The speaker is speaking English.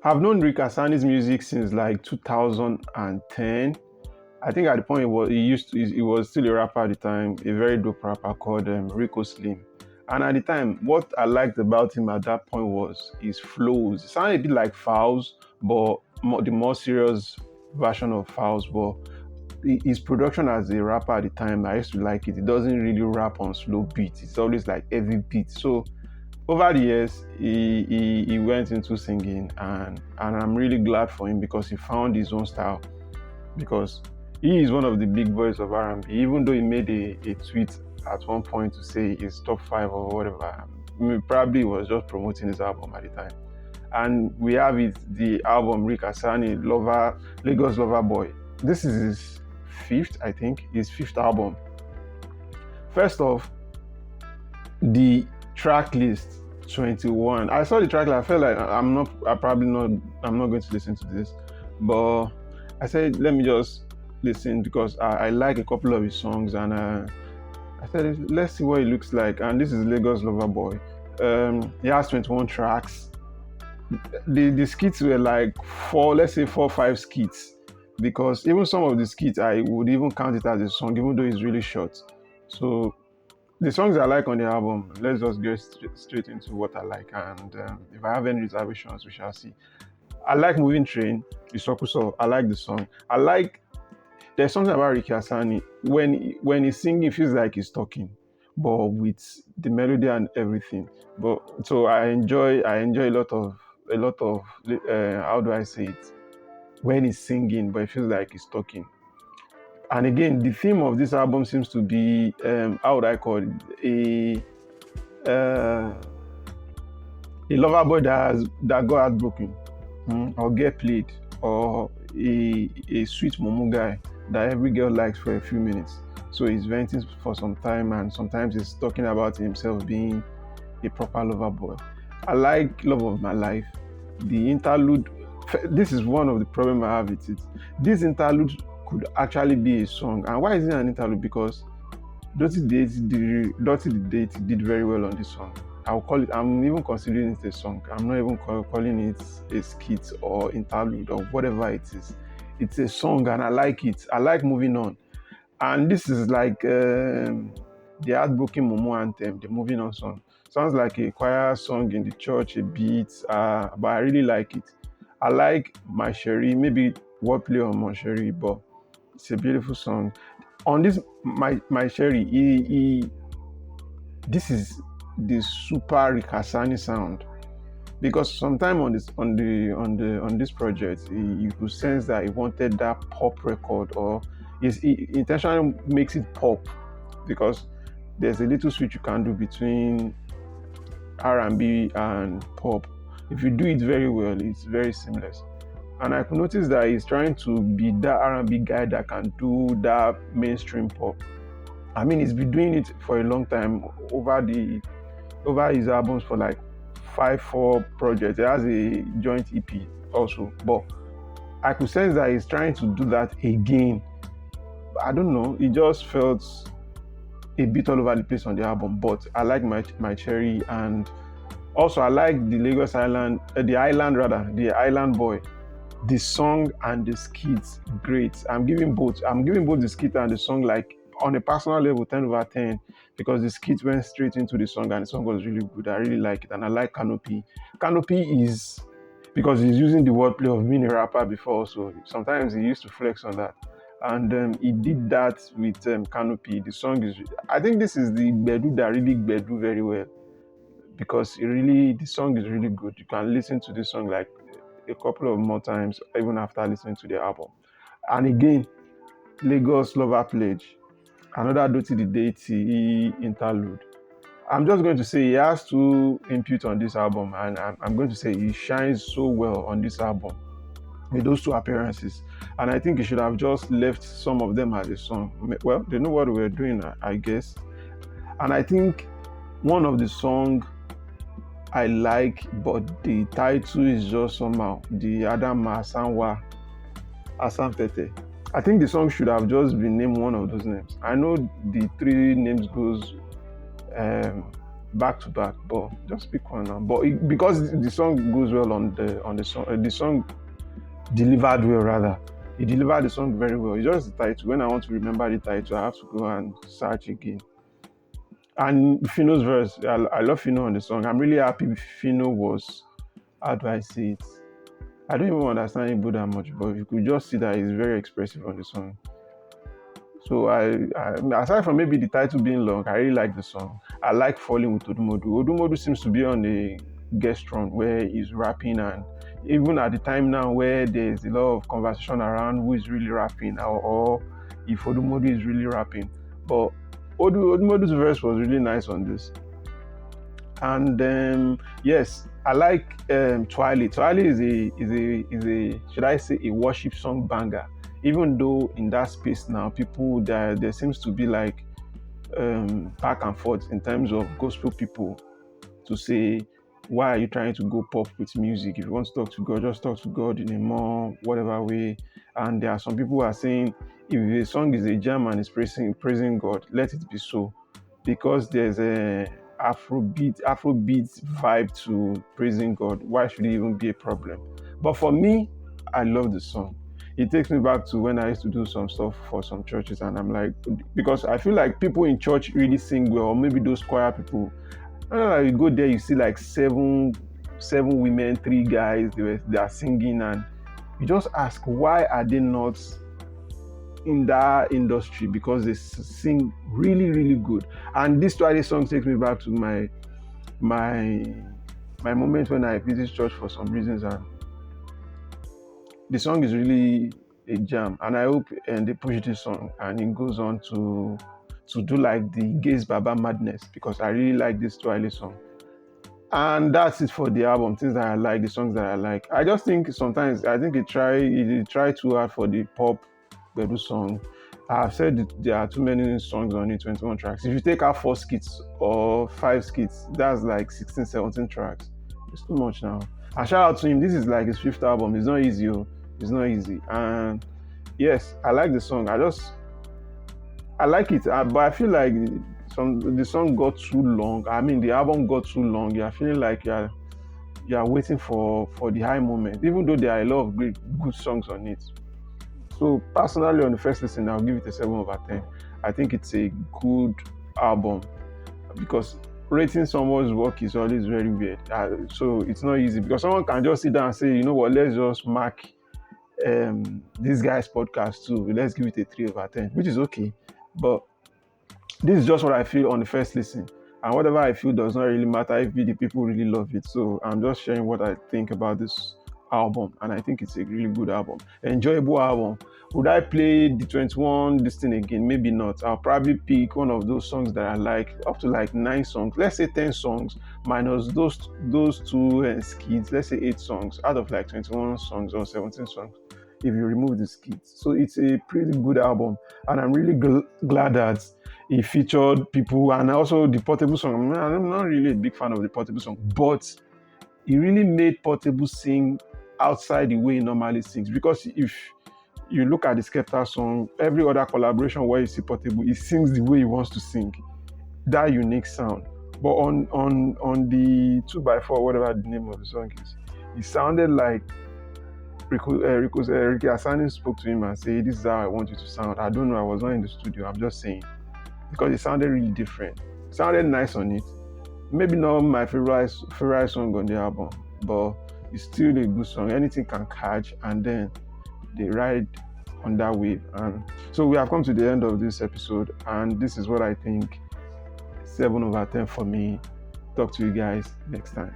I've known Ric Hassani's music since like 2010. I think at the point he was still a rapper at the time, a very dope rapper called Rico Slim. And at the time, what I liked about him at that point was his flows. It sounded a bit like Fouls, but the more serious version of Fouls. But his production as a rapper at the time, I used to like it. He doesn't really rap on slow beats. It's always like heavy beats. So over the years, he went into singing, and I'm really glad for him because he found his own style. Because he is one of the big boys of R&B, even though he made a tweet at one point to say he's top 5 or whatever. I mean, probably he was just promoting his album at the time. And we have the album Ric Hassani, Lagos Lover Boy. This is his fifth album. First off, the track list 21. I saw the track list. I felt like I'm not going to listen to this, but I said let me just listen because I like a couple of his songs, and I said let's see what it looks like. And this is Lagos Lover Boy. He has 21 tracks. The skits were like let's say 4 or 5 skits, because even some of the skits I would even count it as a song, even though it's really short. So the songs I like on the album, let's just get straight into what I like, and if I have any reservations, we shall see. I like Moving Train, Isokuso. I like the song. There's something about Ric Hassani. When he's singing, it feels like he's talking, but with the melody and everything. But so I enjoy a lot of how do I say it? When he's singing, but it feels like he's talking. And again, the theme of this album seems to be how would I call it? A lover boy that got heartbroken, or get played, or a sweet momo guy that every girl likes for a few minutes. So he's venting for some time, and sometimes he's talking about himself being a proper lover boy. I like Love of My Life. The interlude, this is one of the problems I have with it. This interlude could actually be a song. And why is it an interlude? Because Dirty the Date did very well on this song. I'll call it, I'm even considering it a song. I'm not even calling it a skit or interlude or whatever it is. It's a song and I like it. I like Moving On. And this is like the Heartbroken Momo anthem, the Moving On song. Sounds like a choir song in the church a bit, but I really like it. I like My Sherry, maybe wordplay on My Sherry, but it's a beautiful song. On this My Sherry, this is the super Ric Hassani sound, because sometime on this project you could sense that he wanted that pop record, or he intentionally makes it pop, because there's a little switch you can do between R&B and pop. If you do it very well, it's very seamless. And I could notice that he's trying to be that R&B guy that can do that mainstream pop. I mean, he's been doing it for a long time, over his albums, for like 4 projects. He has a joint EP also, but I could sense that he's trying to do that again. I don't know, it just felt a bit all over the place on the album. But I like my Cherry, and also I like the Lagos Island, the Island Boy. The song and the skits, great. I'm giving both the skit and the song, like, on a personal level, 10 over 10, because the skit went straight into the song and the song was really good. I really like it, and I like Canopy. Canopy is because he's using the wordplay of being a rapper before, so sometimes he used to flex on that, and he did that with Canopy. The song is, I think this is the Gbedu that really Gbedu very well, because the song is really good. You can listen to the song like a couple of more times even after listening to the album. And again, Lagos Lover Pledge, another Dirty the Deity interlude. I'm just going to say he has 2 input on this album, and I'm going to say he shines so well on this album with those 2 appearances. And I think he should have just left some of them as a song. Well, they know what we're doing, I guess. And I think one of the songs I like, but the title is just somehow, the Adam Asanwa Asanpete. I think the song should have just been named one of those names. I know the 3 names goes back to back, but just pick one now. But because the song goes well on the song, the song delivered well rather. He delivered the song very well. It's just the title. When I want to remember the title, I have to go and search again. And Fino's verse, I love Fino on the song. I'm really happy Fino was, how do I say it? I don't even understand Igbo that much, but you could just see that he's very expressive on the song. So aside from maybe the title being long, I really like the song. I like Falling with Odumodu. Odumodu seems to be on a guest run where he's rapping, and even at the time now where there's a lot of conversation around who is really rapping or if Odumodu is really rapping. But Odumodu's verse was really nice on this. And yes, I like Twali. Twali is a should I say a worship song banger. Even though in that space now, people there seems to be like back and forth in terms of gospel people to say, why are you trying to go pop with music? If you want to talk to God, just talk to God in a more whatever way. And there are some people who are saying, if a song is a jam and is praising God, let it be so, because there's a Afrobeat vibe to praising God. Why should it even be a problem? But for me, I love the song. It takes me back to when I used to do some stuff for some churches, and I'm like, because I feel like people in church really sing well, or maybe those choir people. I don't know, you go there, you see like seven women, 3 guys, they are singing, and you just ask, why are they not in that industry? Because they sing really, really good. And this Twilight song takes me back to my moment when I visit church for some reasons, and the song is really a jam. And I hope they push this song and it goes on to do like the Gaze Baba Madness, because I really like this Twilight song. And that's it for the album. Things that I like, the songs that I like. I just think sometimes it try too hard for the pop Bedu song. I've said there are too many songs on it, 21 tracks. If you take out 4 skits or 5 skits, that's like 16, 17 tracks. It's too much now. And shout out to him. This is like his 5th album. It's not easy. It's not easy. And yes, I like the song. I like it, but I feel like the song got too long. I mean, the album got too long. You're feeling like you're waiting for the high moment, even though there are a lot of good songs on it. So personally, on the first listen, I'll give it a 7/10. I think it's a good album, because rating someone's work is always very weird. So it's not easy, because someone can just sit down and say, you know what, let's just mark this guy's podcast too. Let's give it a 3/10, which is okay. But this is just what I feel on the first listen. And whatever I feel does not really matter if the people really love it. So I'm just sharing what I think about this album. And I think it's a really good album. Enjoyable album. Would I play the 21 this thing again? Maybe not. I'll probably pick one of those songs that I like, up to like 9 songs. Let's say 10 songs minus those 2 skits. Let's say 8 songs out of like 21 songs or 17 songs, if you remove the skits. So it's a pretty good album, and I'm really glad that it featured people, and also the Portable song. I'm not really a big fan of the Portable song, but it really made Portable sing outside the way he normally sings. Because if you look at the Skepta song, every other collaboration where you see Portable, he sings the way he wants to sing, that unique sound. But on the 2x4, whatever the name of the song is, it sounded like Ric Hassani spoke to him and said, this is how I want you to sound. I don't know, I was not in the studio, I'm just saying. Because it sounded really different. It sounded nice on it. Maybe not my favorite song on the album, but it's still a good song. Anything can catch, and then they ride on that wave. And so we have come to the end of this episode, and this is what I think. 7/10 for me. Talk to you guys next time.